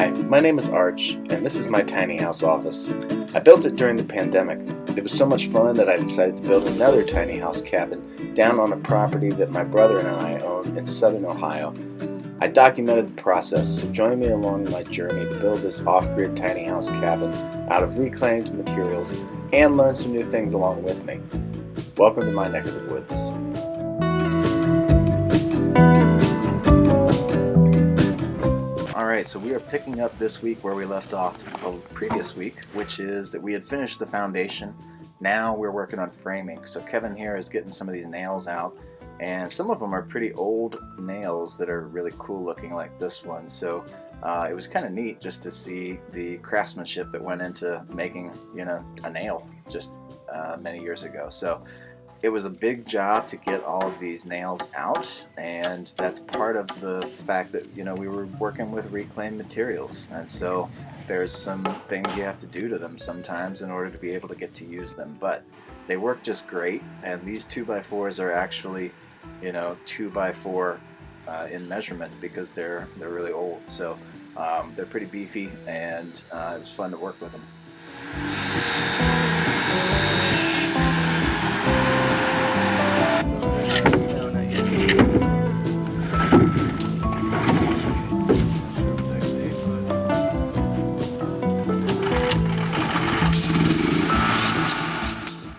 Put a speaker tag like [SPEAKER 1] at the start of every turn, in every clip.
[SPEAKER 1] Hi, my name is Arch, and this is my tiny house office. I built it during the pandemic. It was so much fun that I decided to build another tiny house cabin down on a property that my brother and I own in southern Ohio. I documented the process, so join me along my journey to build this off-grid tiny house cabin out of reclaimed materials and learn some new things along with me. Welcome to my neck of the woods. Alright, so we are picking up this week where we left off the previous week, which is that we had finished the foundation. Now we're working on framing. So Kevin here is getting some of these nails out, and some of them are pretty old nails that are really cool looking, like this one. So it was kind of neat just to see the craftsmanship that went into making, a nail just many years ago. So it was a big job to get all of these nails out, and that's part of the fact that we were working with reclaimed materials, and so there's some things you have to do to them sometimes in order to be able to get to use them, but they work just great. And these 2x4s are actually 2x4 in measurement because they're really old, so they're pretty beefy, and it was fun to work with them.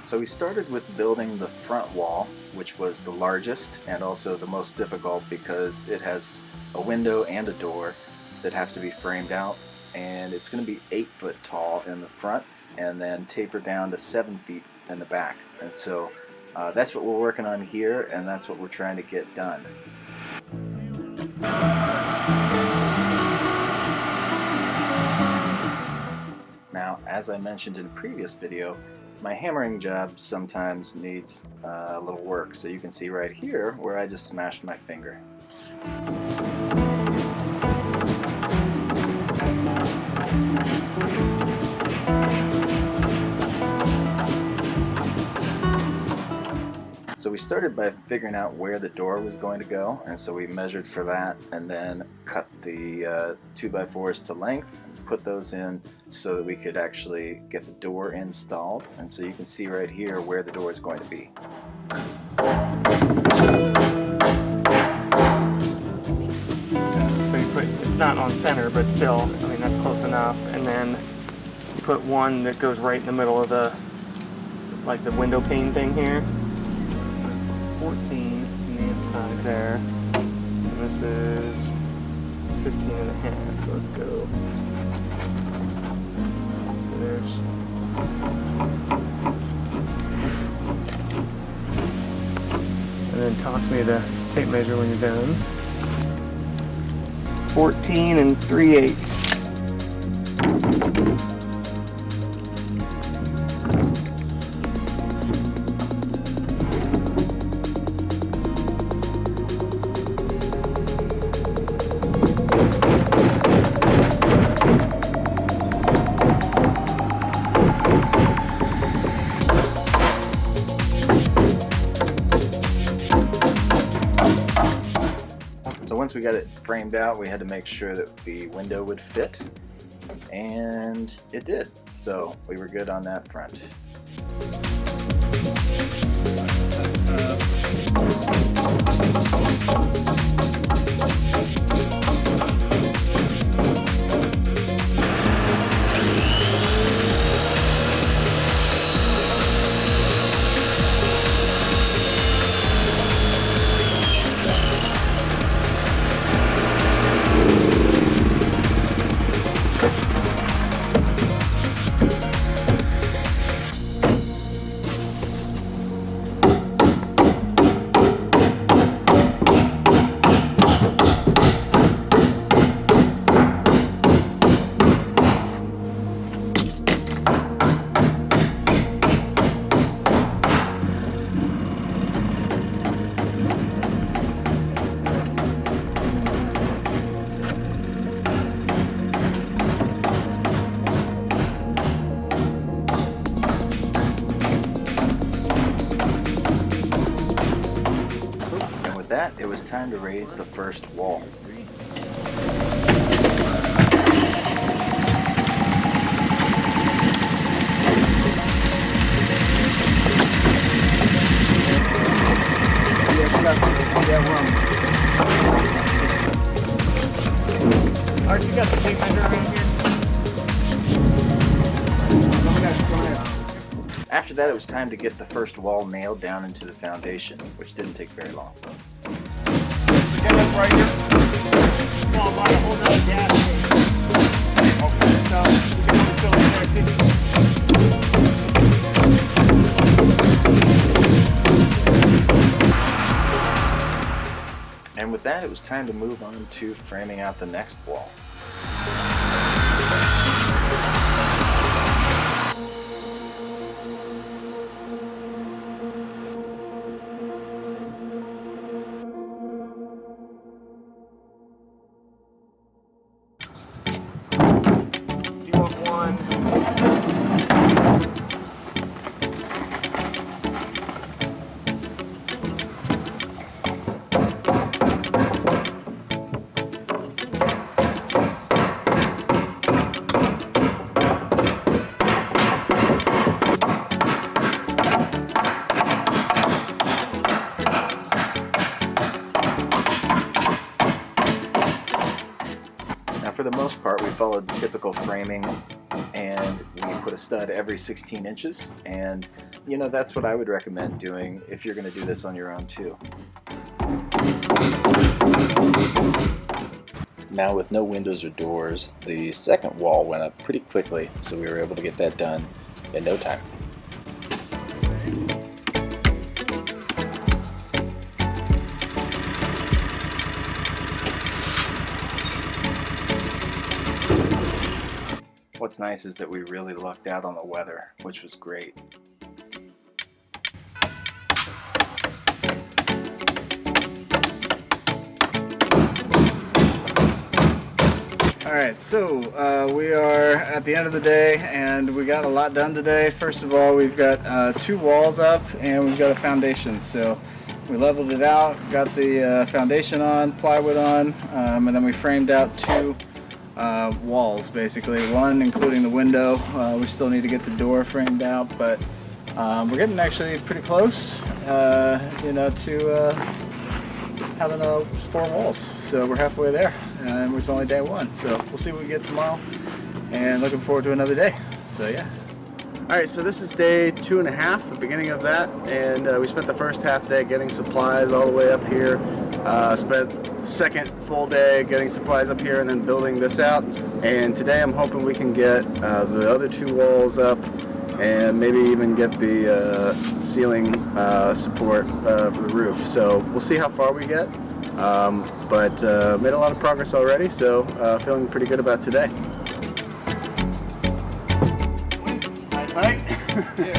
[SPEAKER 1] So we started with building the front wall, which was the largest and also the most difficult because it has a window and a door that have to be framed out, and it's going to be 8 foot tall in the front and then taper down to 7 feet in the back. And so that's what we're working on here, and that's what we're trying to get done. Now, as I mentioned in a previous video, my hammering job sometimes needs a little work, so you can see right here where I just smashed my finger. So we started by figuring out where the door was going to go, and so we measured for that and then cut the 2x4s to length and put those in so that we could actually get the door installed. And so you can see right here where the door is going to be.
[SPEAKER 2] So you put, it's not on center, but still, I mean, that's close enough. And then you put one that goes right in the middle of the window pane thing here. 14 on the inside there, and this is 15 and a half, so let's go. There's and then toss me the tape measure when you're done. 14 and 3/8.
[SPEAKER 1] So once we got it framed out, we had to make sure that the window would fit, and it did. So we were good on that front. that, it was time to raise the first wall.
[SPEAKER 2] Arch, you got the tape measure around here?
[SPEAKER 1] After that, it was time to get the first wall nailed down into the foundation, which didn't take very long.
[SPEAKER 2] Get up right here. Well, I'm on a whole nother gas station. Okay, so you can just go in there too.
[SPEAKER 1] And with that, it was time to move on to framing out the next wall.
[SPEAKER 2] Do you want one?
[SPEAKER 1] For the most part, we followed typical framing, and we put a stud every 16 inches, and you know, that's what I would recommend doing if you're going to do this on your own too. Now, with no windows or doors, the second wall went up pretty quickly, so we were able to get that done in no time. What's nice is that we really lucked out on the weather, which was great.
[SPEAKER 3] Alright, so we are at the end of the day and we got a lot done today. First of all, we've got 2 walls up and we've got a foundation. So we leveled it out, got the foundation on, plywood on, and then we framed out 2 walls basically, one including the window. We still need to get the door framed out, but we're getting actually pretty close, you know, to having 4 walls. So we're halfway there, and it's only day 1. So we'll see what we get tomorrow, and looking forward to another day. So yeah. Alright, so this is day 2.5, the beginning of that, and we spent the first half day getting supplies all the way up here. Spent the second full day getting supplies up here and then building this out. And today I'm hoping we can get the other 2 walls up and maybe even get the ceiling support for the roof. So we'll see how far we get, but made a lot of progress already, so feeling pretty good about today. Right? Yeah.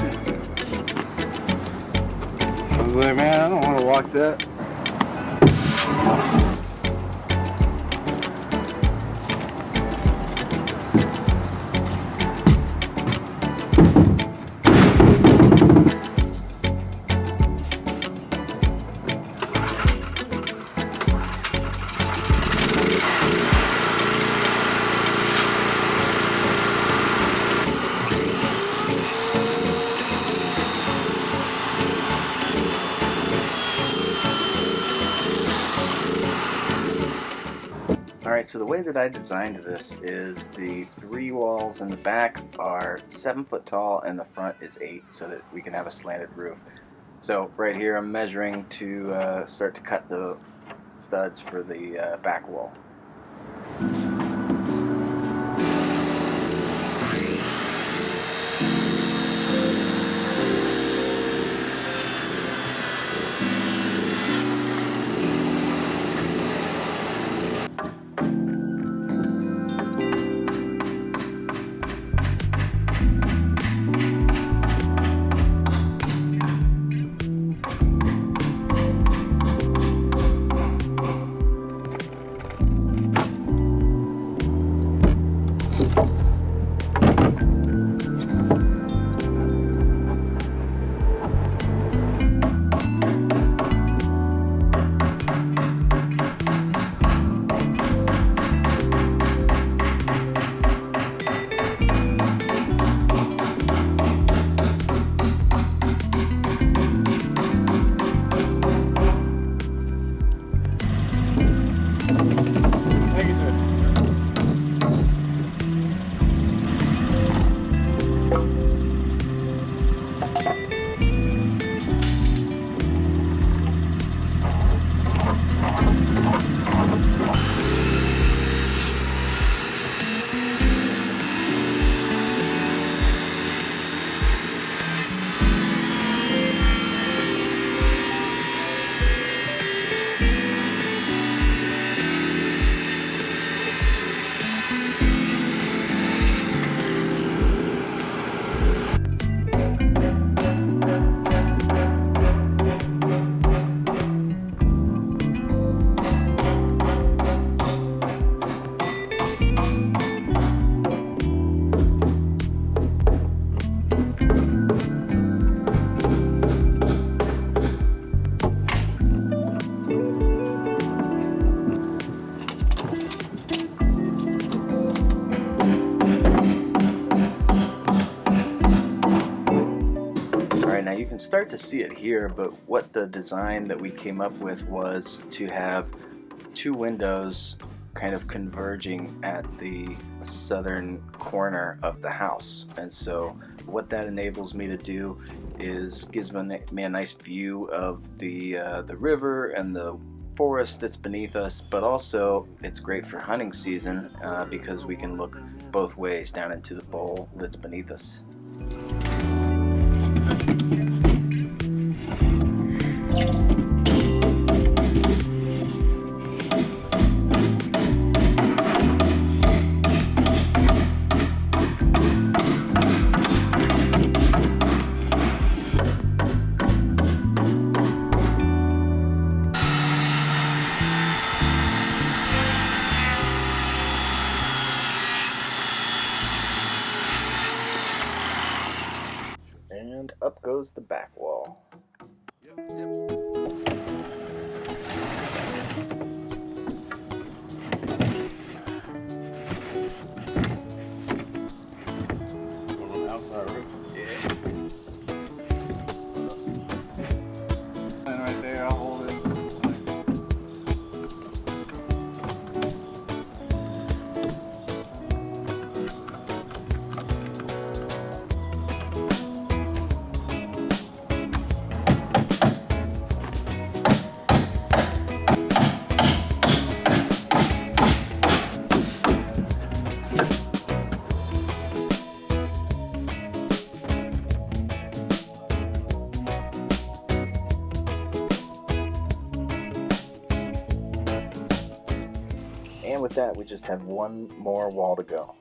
[SPEAKER 3] I was like, man, I don't want to walk that.
[SPEAKER 1] Alright, so the way that I designed this is the 3 walls in the back are 7 foot tall and the front is 8, so that we can have a slanted roof. So right here I'm measuring to start to cut the studs for the back wall. can start to see it here, but what the design that we came up with was to have two windows kind of converging at the southern corner of the house. And so what that enables me to do is gives me a nice view of the river and the forest that's beneath us, but also it's great for hunting season because we can look both ways down into the bowl that's beneath us. And up goes the back wall.
[SPEAKER 3] On the outside roof.
[SPEAKER 1] Yeah.
[SPEAKER 3] And right there, I'll hold it.
[SPEAKER 1] And with that, we just have one more wall to go.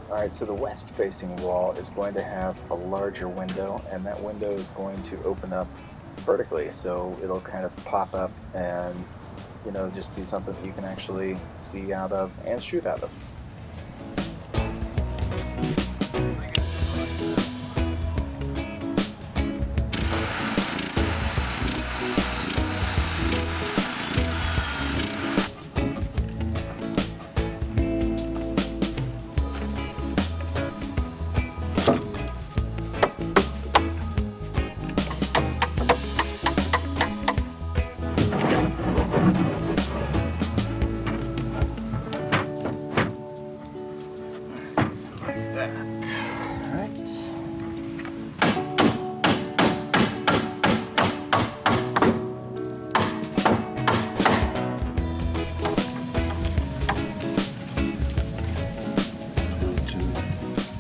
[SPEAKER 1] Alright, so the west-facing wall is going to have a larger window, and that window is going to open up vertically, so it'll kind of pop up and, you know, just be something that you can actually see out of and shoot out of.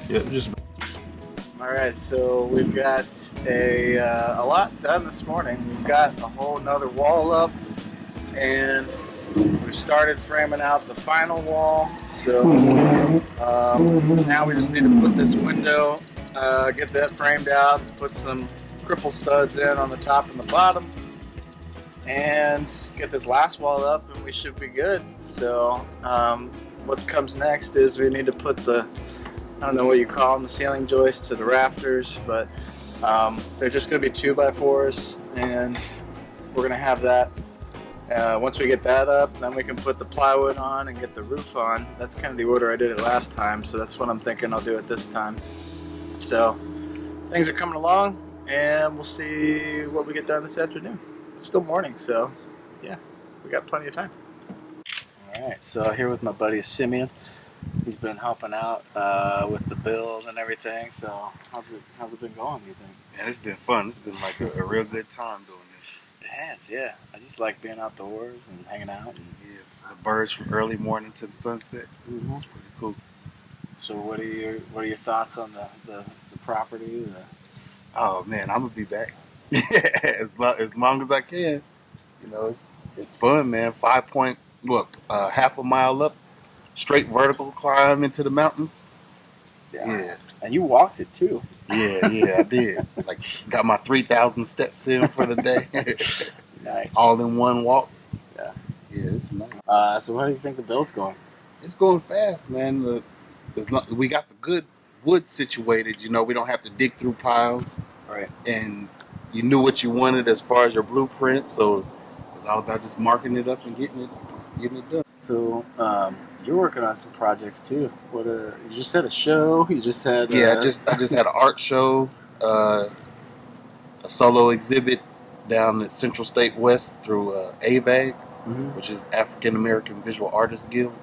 [SPEAKER 3] Yep, just. All right, so we've got a lot done this morning. We've got a whole nother wall up, and we've started framing out the final wall. So now we just need to put this window, get that framed out, put some cripple studs in on the top and the bottom, and get this last wall up, and we should be good. So what comes next is we need to put the, I don't know what you call them, the ceiling joists to the rafters, but they're just going to be 2x4s, and we're going to have that. Once we get that up, then we can put the plywood on and get the roof on. That's kind of the order I did it last time, so that's what I'm thinking I'll do it this time. So things are coming along, and we'll see what we get done this afternoon. It's still morning, so yeah, we got plenty of time. All right, so here with my buddy Simeon. He's been helping out with the build and everything. So how's it been going, you think?
[SPEAKER 4] Man, it's been fun. It's been like a real good time doing this.
[SPEAKER 3] It has, yeah. I just like being outdoors and hanging out. And
[SPEAKER 4] Yeah, the birds from early morning to the sunset.
[SPEAKER 3] Mhm.
[SPEAKER 4] It's pretty cool.
[SPEAKER 3] So what are your thoughts on the property?
[SPEAKER 4] Oh man, I'm gonna be back as long as I can. You know, it's fun, man. Half a mile up, straight vertical climb into the mountains. Yeah.
[SPEAKER 3] And you walked it too.
[SPEAKER 4] Yeah, I did. Like, got my 3,000 steps in for the day.
[SPEAKER 3] Nice.
[SPEAKER 4] All in one walk.
[SPEAKER 2] So how do you think the build's going?
[SPEAKER 4] It's going fast, man. We got the good wood situated. You know, we don't have to dig through piles,
[SPEAKER 1] Right.
[SPEAKER 4] and you knew what you wanted as far as your blueprint. So it's all about just marking it up and getting it done.
[SPEAKER 2] So you're working on some projects too. You just had a show. You just had
[SPEAKER 4] Yeah, I just had an art show, a solo exhibit down at Central State West through AVAG, which is African American Visual Artists Guild.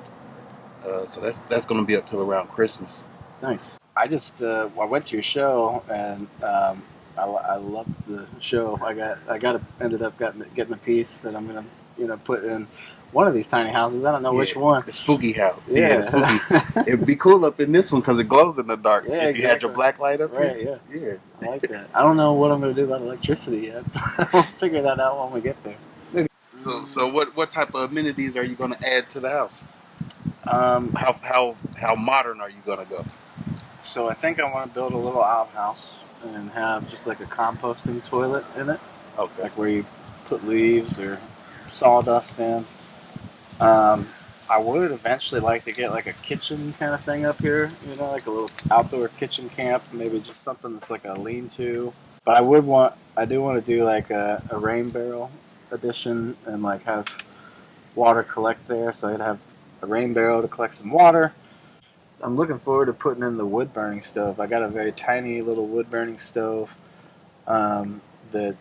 [SPEAKER 4] So that's going to be up till around Christmas.
[SPEAKER 2] Nice. I just I went to your show and I loved the show. Ended up getting a piece that I'm gonna put in one of these tiny houses. I don't know which one.
[SPEAKER 4] The spooky house.
[SPEAKER 2] Yeah.
[SPEAKER 4] The spooky. It'd be cool up in this one because it glows in the dark.
[SPEAKER 2] Yeah,
[SPEAKER 4] if you had your black light up
[SPEAKER 2] right,
[SPEAKER 4] here.
[SPEAKER 2] Yeah. I like that. I don't know what I'm gonna do about electricity yet. We'll figure that out when we get there.
[SPEAKER 4] So what type of amenities are you going to add to the house? How modern are you going to go?
[SPEAKER 2] So I think I want to build a little outhouse and have just like a composting toilet in it.
[SPEAKER 4] Okay.
[SPEAKER 2] Like where you put leaves or sawdust in. I would eventually like to get like a kitchen kind of thing up here, like a little outdoor kitchen camp, maybe just something that's like a lean-to. But I do want to do like a rain barrel addition and like have water collect there. So I'd have a rain barrel to collect some water. I'm looking forward to putting in the wood burning stove. I got a very tiny little wood burning stove that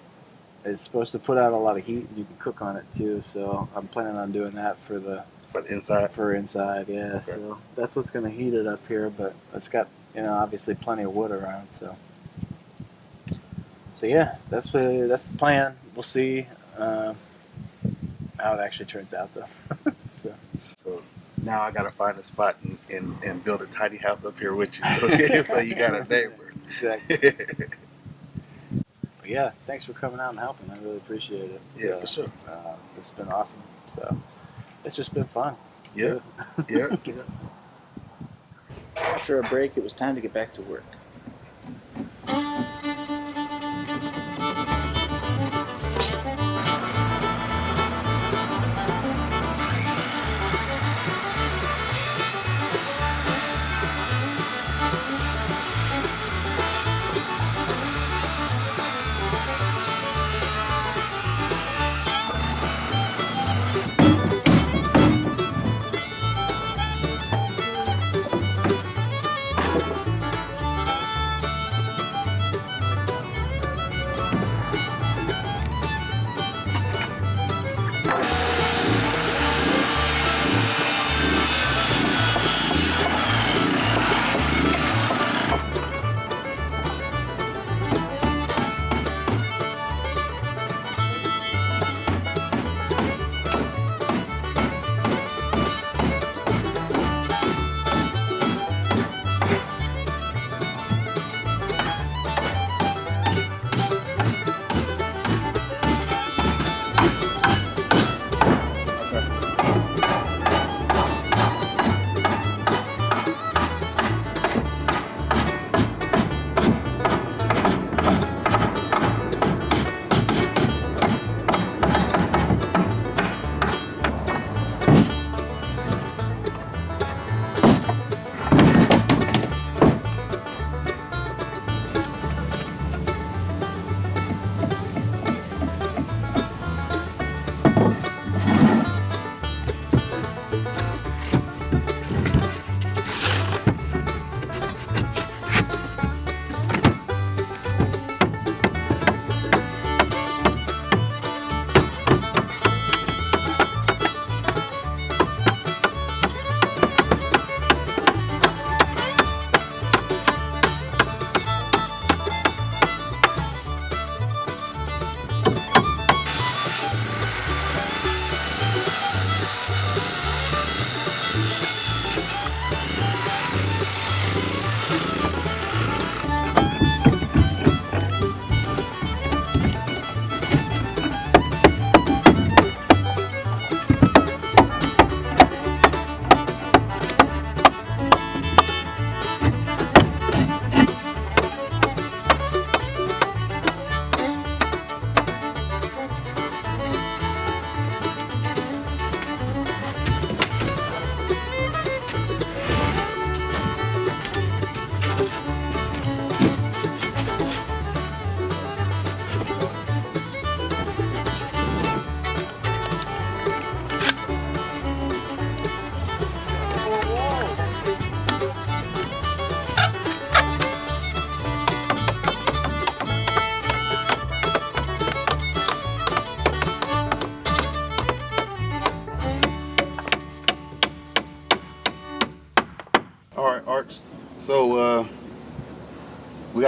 [SPEAKER 2] is supposed to put out a lot of heat, and you can cook on it too. So I'm planning on doing that for inside. Yeah. Okay. So that's what's going to heat it up here. But it's got obviously plenty of wood around. So yeah, that's the plan. We'll see how it actually turns out though. So
[SPEAKER 4] now I gotta find a spot and build a tiny house up here with you, so you got a neighbor.
[SPEAKER 2] Exactly. But yeah, thanks for coming out and helping. I really appreciate it.
[SPEAKER 4] Yeah, for sure.
[SPEAKER 2] It's been awesome. So it's just been fun.
[SPEAKER 4] Yeah. Yeah.
[SPEAKER 1] After a break, it was time to get back to work.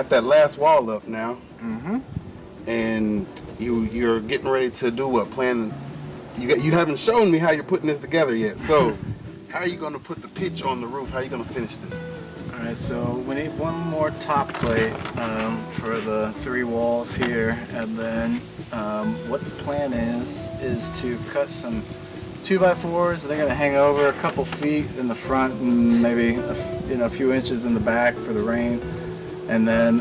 [SPEAKER 4] got that last wall up now,
[SPEAKER 3] Mm-hmm.
[SPEAKER 4] and you're getting ready to do what? Plan? You haven't shown me how you're putting this together yet. So, how are you going to put the pitch on the roof? How are you going to finish this?
[SPEAKER 3] All right, so we need one more top plate for the 3 walls here, and then what the plan is to cut some 2x4s. They're going to hang over a couple feet in the front and maybe a few inches in the back for the rain, and then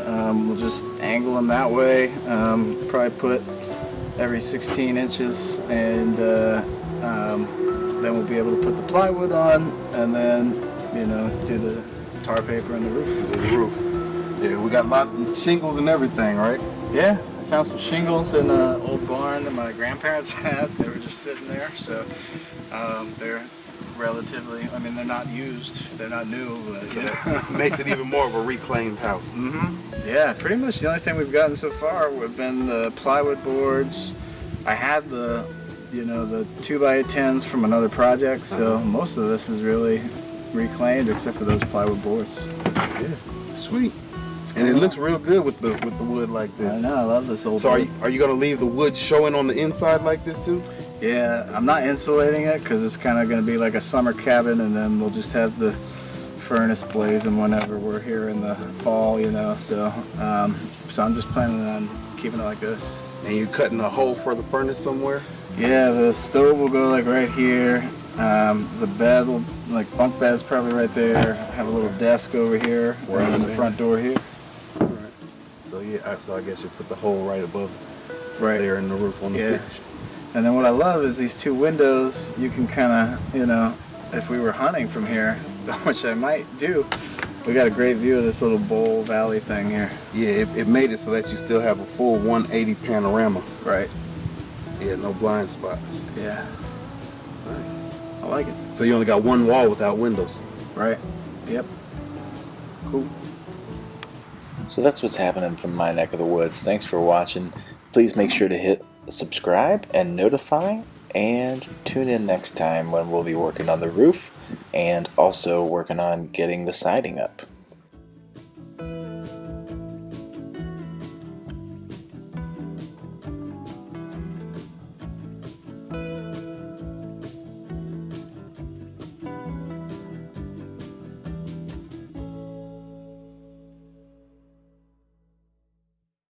[SPEAKER 3] we'll just angle them that way. Probably put every 16 inches, and then we'll be able to put the plywood on, and then do the tar paper and the roof.
[SPEAKER 4] The roof. Yeah, we got a lot of shingles and everything, right?
[SPEAKER 3] Yeah, I found some shingles in an old barn that my grandparents had. They were just sitting there, so they're relatively, I mean, they're not used, they're not new. But,
[SPEAKER 4] So that makes it even more of a reclaimed house.
[SPEAKER 3] Mm-hmm. Yeah, pretty much the only thing we've gotten so far have been the plywood boards. I had the 2x10s from another project, so most of this is really reclaimed except for those plywood boards.
[SPEAKER 4] Yeah, sweet. And it looks real good with the wood like this.
[SPEAKER 3] I know, I love this old
[SPEAKER 4] So
[SPEAKER 3] board.
[SPEAKER 4] are you going to leave the wood showing on the inside like this too?
[SPEAKER 3] Yeah, I'm not insulating it because it's kind of going to be like a summer cabin, and then we'll just have the furnace blazing whenever we're here in the fall, so I'm just planning on keeping it like this.
[SPEAKER 4] And you cutting a hole for the furnace somewhere?
[SPEAKER 3] Yeah, the stove will go like right here. The bed will, like bunk bed's probably right there. Have a little desk over here, and then the front door here.
[SPEAKER 4] All right. So yeah, so I guess you put the hole right above
[SPEAKER 3] Right
[SPEAKER 4] there in the roof on the
[SPEAKER 3] Yeah.
[SPEAKER 4] pitch.
[SPEAKER 3] And then what I love is these 2 windows. You can kind of, if we were hunting from here, which I might do, we got a great view of this little bowl valley thing here.
[SPEAKER 4] Yeah, it made it so that you still have a full 180 panorama.
[SPEAKER 3] Right.
[SPEAKER 4] Yeah, no blind spots.
[SPEAKER 3] Yeah.
[SPEAKER 4] Nice.
[SPEAKER 3] I like it.
[SPEAKER 4] So you only got one wall without windows.
[SPEAKER 3] Right. Yep. Cool.
[SPEAKER 1] So that's what's happening from my neck of the woods. Thanks for watching. Please make sure to hit subscribe and notify, and tune in next time when we'll be working on the roof and also working on getting the siding up.